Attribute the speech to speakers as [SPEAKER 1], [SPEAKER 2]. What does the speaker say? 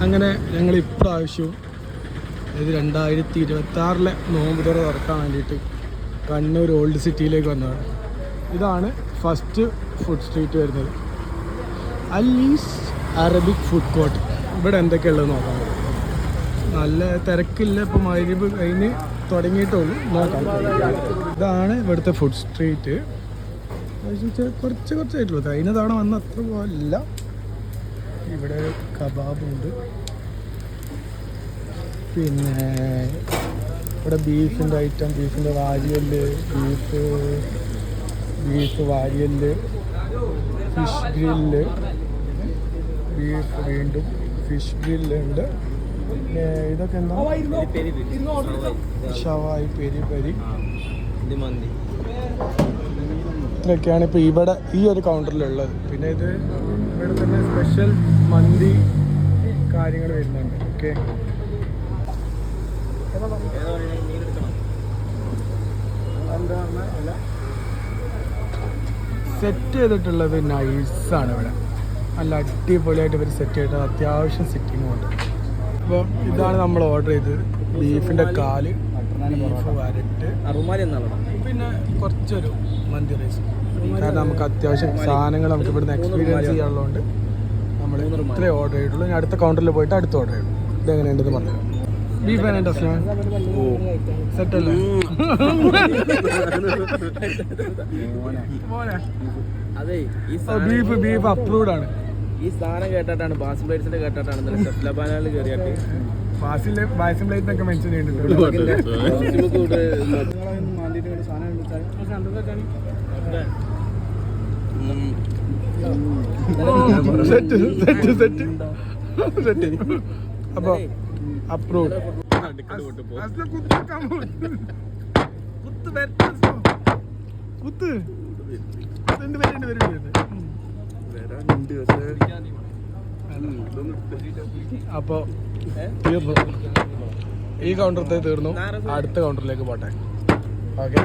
[SPEAKER 1] അങ്ങനെ ഞങ്ങൾ ഇപ്രാവശ്യവും അതായത് 2026 നോമ്പ് തുറ തുറക്കാൻ വേണ്ടിയിട്ട് കണ്ണൂർ ഓൾഡ് സിറ്റിയിലേക്ക് വന്നതാണ്. ഇതാണ് ഫസ്റ്റ് ഫുഡ് സ്ട്രീറ്റ് വരുന്നത്, അല്ലീസ് അറബിക് ഫുഡ് കോർട്ട്. ഇവിടെ എന്തൊക്കെയുള്ളത് നോക്കാം. നല്ല തിരക്കില്ല, ഇപ്പോൾ മഗ്‌രിബ് കഴിഞ്ഞ് തുടങ്ങിയിട്ടുള്ളൂ. നോക്കാം. ഇതാണ് ഇവിടുത്തെ ഫുഡ് സ്ട്രീറ്റ്. കുറച്ചായിട്ടുള്ളൂ. കഴിഞ്ഞ തവണ വന്ന അത്ര പോലില്ല. ഇവിടെ കബാബുണ്ട്, പിന്നെ ഇവിടെ ബീഫിൻ്റെ ഐറ്റം, ബീഫിൻ്റെ വാരിയല്, ബീഫ് വാരിയല്, ഫിഷ് ഗ്രില്ല്, ബീഫ് വീണ്ടും ഫിഷ് ഗ്രില്ലുണ്ട്. പിന്നെ ഇതൊക്കെ എന്താ, ഷവായി, പെരി പെരി, ഇതൊക്കെയാണ് ഇപ്പോൾ ഇവിടെ ഈ ഒരു കൗണ്ടറിലുള്ളത്. പിന്നെ ഇത് ഇവിടെ തന്നെ സ്പെഷ്യൽ മന്തി കാര്യങ്ങൾ വരുന്നുണ്ട്. ഓക്കെ, സെറ്റ് ചെയ്തിട്ടുള്ളത് നൈസാണ്. ഇവിടെ നല്ല അടിപൊളിയായിട്ട് ഇവർ സെറ്റ് ചെയ്തിട്ട് അത്യാവശ്യം സിറ്റിങ്ങും ഉണ്ട്. അപ്പോൾ ഇതാണ് നമ്മൾ ഓർഡർ ചെയ്തത്. ബീഫിൻ്റെ കാല്, ബീഫ് വരട്ട്, പിന്നെ കുറച്ചൊരു മന്തി റൈസ്. കാരണം നമുക്ക് അത്യാവശ്യം സാധനങ്ങൾ നമുക്ക് ഇവിടുന്ന് എക്സ്പീരിയൻസ് ചെയ്യാനുള്ളതുകൊണ്ട് നമ്മൾ ഇത്രേ ഓർഡർ ചെയ്തിട്ടുള്ളൂ. ഞാൻ അടുത്ത കൗണ്ടറിൽ പോയിട്ട് അടുത്ത് ഓർഡർ ചെയ്തു. ഇതെങ്ങനെയുണ്ടെന്ന് പറഞ്ഞു. ബീഫ് എങ്ങനെ സെറ്റല്ലേ? ബീഫ് അപ്രൂവ്ഡ് ആണ്.
[SPEAKER 2] ഈ സാധനം കേട്ടിട്ടാണ് ബാസിം പ്ലേറ്റ്സിന്റെ കേട്ടിട്ടാണ് ലബാനിൽ കയറിയിട്ട്
[SPEAKER 1] ബാസിം പ്ലേറ്റിനൊക്കെ മെൻഷൻ ചെയ്തിട്ടുണ്ട്. അപ്പൊ അപ്രൂവ്ഡ്. അപ്പോൾ തീർന്നു, ഈ കൗണ്ടറത്തെ തീർന്നു. അടുത്ത കൗണ്ടറിലേക്ക് പോട്ടെ. ഓക്കെ.